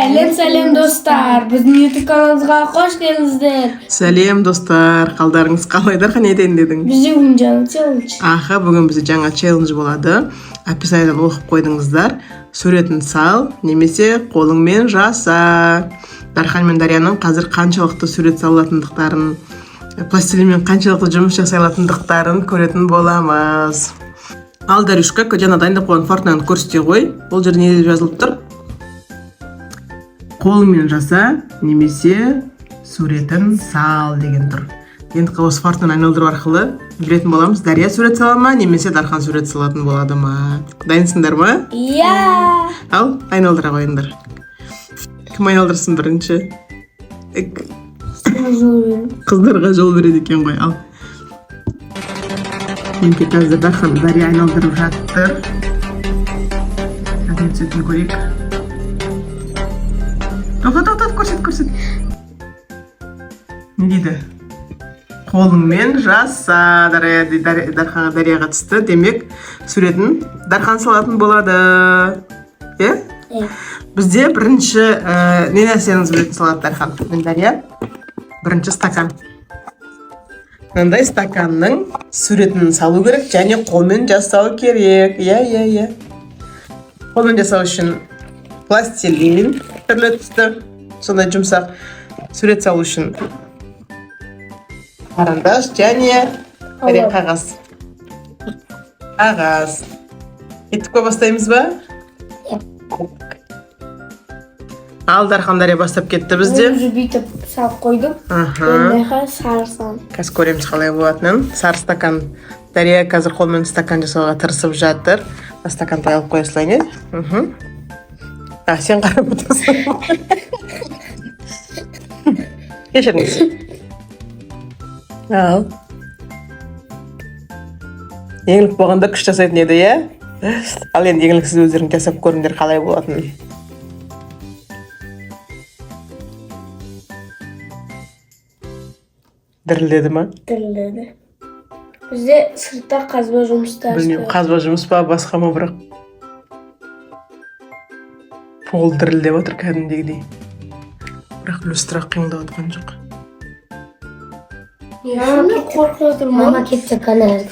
Сәлем достар, біздің YouTube каналымызға қош келдіңіздер. Сәлем достар, қалдарыңыз қалайдар, қане айтайын дедің? Бізде бүгін жаңа челлендж. Аха, бүгін бізде жаңа челлендж болады. Описаниеден оқып қойдыңыздар. Суретін сал, немесе қолыңмен жаса. Дархан мен Дарияның қазір қаншалықты сурет салатындықтарын, пластилинмен қаншалықты жұмыс жасай алатындықтарын көретін боламыз. Ал Дарюшка, жаңа дайындап қойған фартынан көрсете ғой. Бұл жерде не деп жазылып тұр? Қолыңмен жаса, немесе суретін сал деген тұр. Енді осы фартынан айналдыру арқылы білетін боламыз, Дария сурет сала ма, немесе Дархан сурет салатын болады ма. Дайынсыңдар ма? Иә. Ал, айналдыра қойыңдар. Кім айналдырсын бірінші? Қыздарға жол береді екен ғой. Ал. Енді қазір Дархан Дария айналдырып жаттыр. Әден түсетін көрейік. Тоқта, көрсет. Не дейді? Қолыңмен жаса. Дархан Дарияға түсті. Демек, суретін Дархан салатын болады. Е? Бізде бірінші не нәрсеніңіз білетін салады Дархан мен Дария? Бірінші стакан. Мынандай стаканның суретін салу керек, және қолмен жасау керек. Иә. Қолмен жасау үшін пластилин түрлі түсті, сондай жұмсақ. Сурет салу үшін қарандаш және қағаз. Еттік бастаймыз ба? Ал Дархан Дария бастап кетті бізде. Өзі бүйтіп салып қойдым. Сарысан. Қазір көреміз қалай болатынын. Сары стакан. Дария қазір қолмен стакан жасауға тырысып жатыр. Стаканды алып қоя салайын, е? Сен қарап отырсың. Кешіріңіз. Ал. Еңлік болғанда күш жасайтын еді, е? Ал енді еңліксіз өздерің жасап көріңдер қалай болатынын. Дірілдеді ма? Дірілдеді. Бізде сыртта қазба жұмыстар. Білмеймін, қазба жұмыс па, басқа ма, бірақ пол дірілдеп отыр кәдімгідей. Бірақ люстра қимылдап отқан жоқ. Қорқып отыр. Мама кетті кәні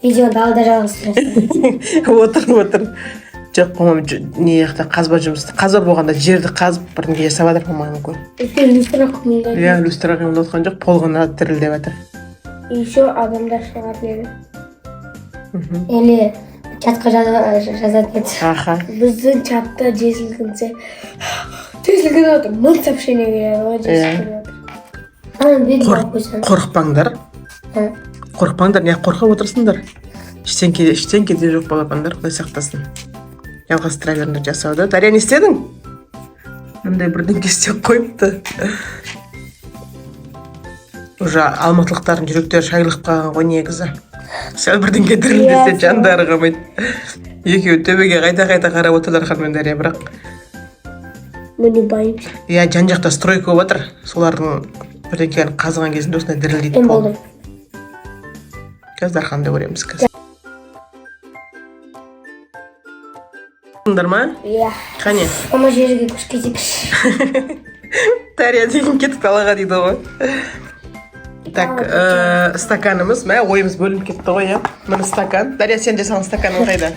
видеоны алда жалғастырасың. Отыр. Жоқ, мамам не яқта қазба жұмысты. Қазба болғанда жерді қазып бірінге жасап жатыр маманың көр. Люстра қимылдайды. Иә, люстра қимылдап отқан жоқ, пол ғана дірілдеп жатыр. Еще адамдар шығады еді. Или чатқа жазатын еді. Аха. Біздің чатта жесілгінсе отыр. Мың сообщение келеді. Қорықпаңдар. Қорықпаңдар, не қорқып отырсыңдар? Іштен кеде жоқ балапандар, құдай сақтасын. Жалғастыра беріңдер жасауды. Дария, не істедің? Мындай бірдеңке істеп қойыпты. Уже алматылықтардың жүректері шайылып қалған ғой негізі. Сәл бірдеңке дірілдесе жандары қалмайды. Екеуі төбеге қайта қарап отыр Дархан мен Дария, бірақ Мені байымшы. иә, жан жақта стройка болып жатыр. Солардың бірдеңкені қазған кезінде осындай дірілдейді пол. Қазір Дарханды көреміз қазір. Ма? Иә. Қане? Мама жерге көш кетекші. Дария деген кетіп қалаға дейді ғой. Так, стаканымыз, ойымыз бөлініп кетті ғой, иә? Міне стакан. Дария, сен жасаған стаканың қайда?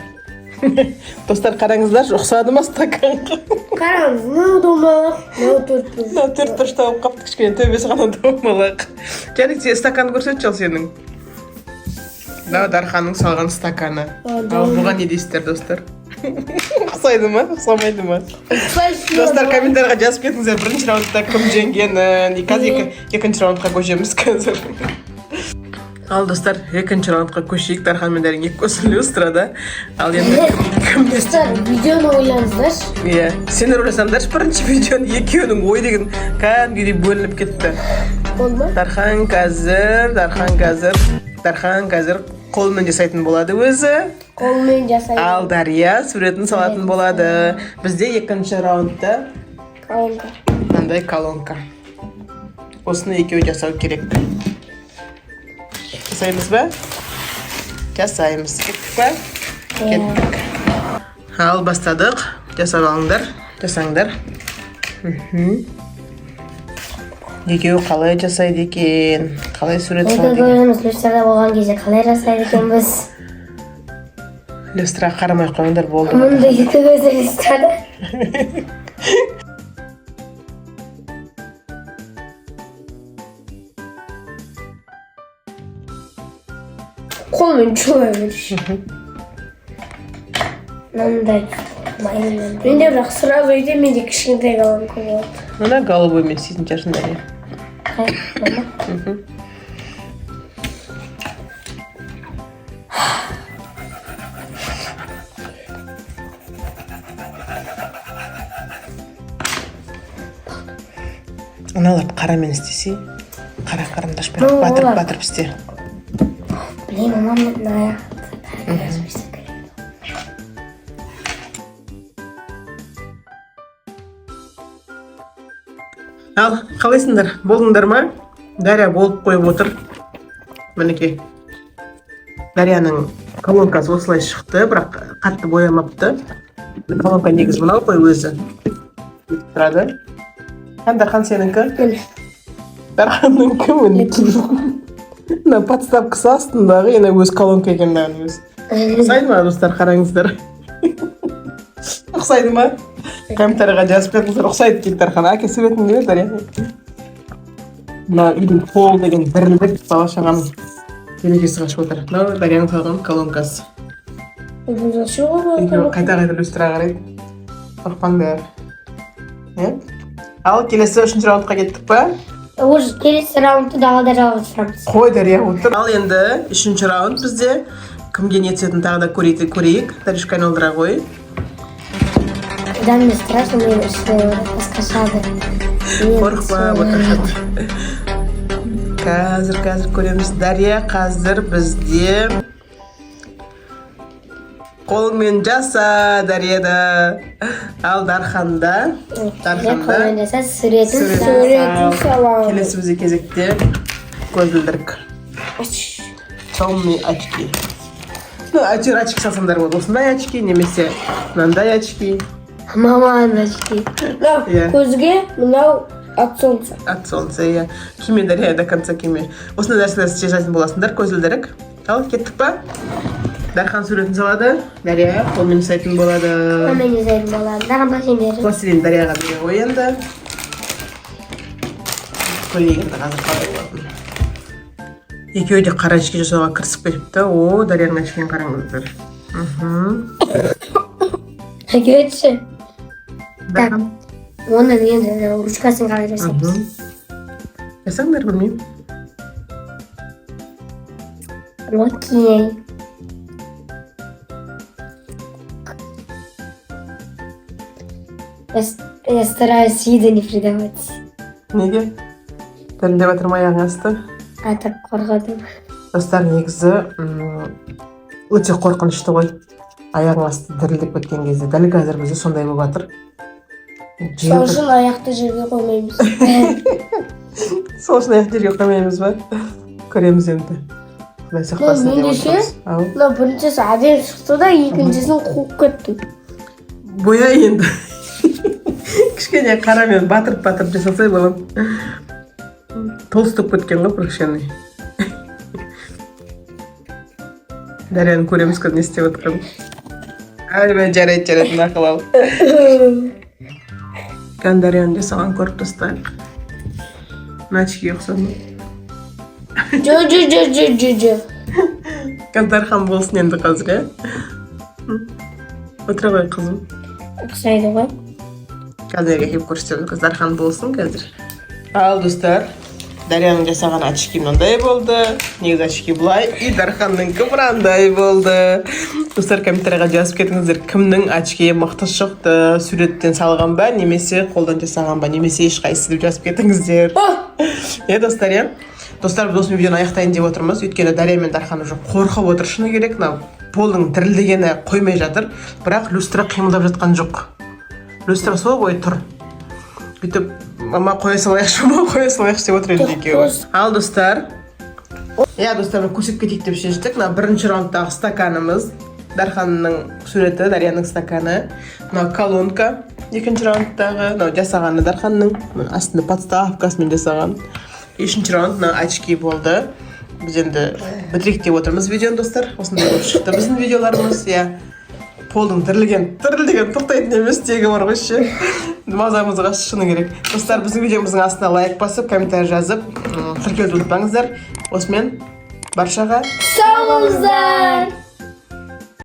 Достар, қараңыздар, ұқсады ма стаканға? Қараңыз, мынау домалақ, мынау төртбұрыш. Мынау төртбұрыш тауып қапты, кішкене төбесі ғана домалақ. Және сен стаканды көрсетші ал сенің. Мынау Дарханның салған стаканы. Ал бұған не дейсіздер, достар? Ұқсайды ма? Ұқсамайды ма? Достар, комментарийға жазып кетіңіздер, бірінші раундта кім жеңгенін. Қазір екінші раундқа көшеміз қазір. Ал достар, екінші раундқа көшейік. Дархан мен Дария екі көзін люстрада. Ал енді кім Достар, видеоны ойлаңыздаршы. Иә, сендер ойласаңдаршы бірінші видеоны, екеуінің ой деген кәдімгідей бөлініп кетті. Болды ма? Дархан қазір қолмен жасайтын болады өзі. Қолмен жасайды. Ал Дария суретін салатын болады. Бізде екінші раундта Колонка. мынандай колонка. Осыны екеуі жасау керек. Жасаймыз ба? Жасаймыз. Кеттік па? Кеттік. Ал бастадық. Жасап алыңдар. Жасаңдар. Екеуі қалай жасайды екен? Қалай сурет Екі салады екен? көзіміз люстрада болған кезде қалай жасайды екенбіз? Люстраға қарамай қойыңдар болды. Мұнда екі көзі люстрада. Қолмен жуа берші. Мынандай маймен. Менде бірақ сразу үйде менде кішкентай колонка болады. Мына голубоймен істейтін шығарсың Дарья. Қай, мама? Аналарды қарамен істесе, қара қарындашпен Ну, олар. батырып істе. Білеймін, мамамның аяғы. Ал, қалайсыңдар? Болдыңдар ма? Дарья болып қойып отыр. Мінекей. Дарьяның колонкасы осылай шықты, бірақ қатты боямапты. Колонка негізі мынау қой өзі. Тұрады. Дархан сенікі? Дарханның мінекей. Мына подставкасы астындағы ена өз колонка екен мынаның өзі. Ұқсайды ма, достар, қараңыздар. Ұқсайды ма? Комментарийға жазып кетіңіздер, ұқсайды дейді Дархан. Әке суретін не Дарья? Мына үйдің пол деген бірлік бала-шағаның берекесі қашып отыр. Мынау Дарьяның салған колонкасы. Бұл шығу Екеуі қайта-қайта люстраға қарайды. Қорықпаңдар. Ал, келесі 3-ші раундқа кеттік па? Уже келесі раундты далада жалғастырамыз. Қой, Дарья отыр. Ал, енді 3-ші раунд бізде. Кімге не түсетінін тағы да көрейік. Дарьяшка айналдыра қой. Да, мне страшно, мне раскошады. Қорықпа, отыршады. Қазір көреміз. Дарья, қазір бізде қолыңмен жаса, Дарьяда. Ал, Дарханда. Қолмен жаса, суретін саламын. Келесі бізде кезекте көзілдірік. Темный очки. Ну, әйтеуір очки салсаңдар болады. Осындай очки, немесе мынандай очки. Маманың очки. Мынау көзге, мынау от солнца. От солнца, иә. Киме, Дарья, до конца киме. Осындай нәрселер жасайтын боласыңдар, көзілдірік. Ал, кеттік па? Дархан суретін салады. Дарья, қолмен жасайтын болады. Қолмен жасайтын болады. Дархан пластилин берді. Пластилин Дарьяға бере ғой енді. Көрейік енді қазір қалай болатын. Екеуі де қара очки жасауға кірісіп кетіпті. О, Дарьяның очкиін қараңыздар. Көрші. Так, оның енді ручкасын қалай жасаймыз. Жасаңдар, білмеймін. Окей. Я стараюсь вида не придавать. Неге? Дәлелдеп жатырмын аяғың асты. А так қорғадым. Достар, негізі өте қорқынышты ғой. Аяғың асты дірілдеп кеткен кезде. Дәл қазір бізде сондай болып жатыр. Сол үшін аяқты жерге қоймаймыз. Сол үшін аяқты жерге қоймаймыз ба? Көреміз енді. Құдай сақтасын деп отырмыз. Мына біріншісі әдемі шықты да, екіншісін қуып кеттім. Боя енді. Кішкене қарамен батырып жасасай балам. Толстып кеткен ғой бір кішкене. Дарьяны көреміз көз не істеп отқан. Ай, жарайды, нақыл ал. Дарьяны жасаған көріп тастайық. Начки ұқсады. Жо. Дархан болсын енді қазір, Отыра қой, қызым. Ұқсайды ғой. Қазір келіп көрсетеміз, Дархан болсын қазір. Ал, достар, Дарьяның жасаған очки мынандай болды. Негізі очки бұлай, и Дарханныңкі мынандай болды. Достар, комментарийға жазып кетіңіздер, кімнің очки мықты шықты, суреттен салған ба, немесе қолдан жасаған ба, немесе ешқайсысы деп жазып кетіңіздер. Достар, Достар, біз осы видеоны аяқтайын деп отырмыз. Өйткені Дарья мен Дархан уже қорқып отыр, шыны керек. Полдың дірілдегені қоймай жатыр, бірақ люстра қимылдап жатқан жоқ. Люстра сол ғой тұр. Бүйтіп, мама қоя салайықшы деп отыр енді екеуі. Ал, достар. Достар, көрсетіп кетейік деп шештік. Бірінші раундтағы стаканымыз. Дарханның суреті, Дарьяның стаканы. Колонка. Екінші раундтағы мынау жасағаны Дарханның астында подставкасымен жасаған. Үшінші раунд мына очки болды. Біз енді бітірейік деп отырмыз видеоны, достар. Осындай болып шықты біздің видеоларымыз. Полдың тірілген тоқтайтын емес, тегі бар ғой ше. Мазамызға шыны керек. Достар, біздің видеомыздың астына лайк басып, комментарий жазып, тіркелуді ұмытпаңыздар. Осымен баршаға Sağ olun.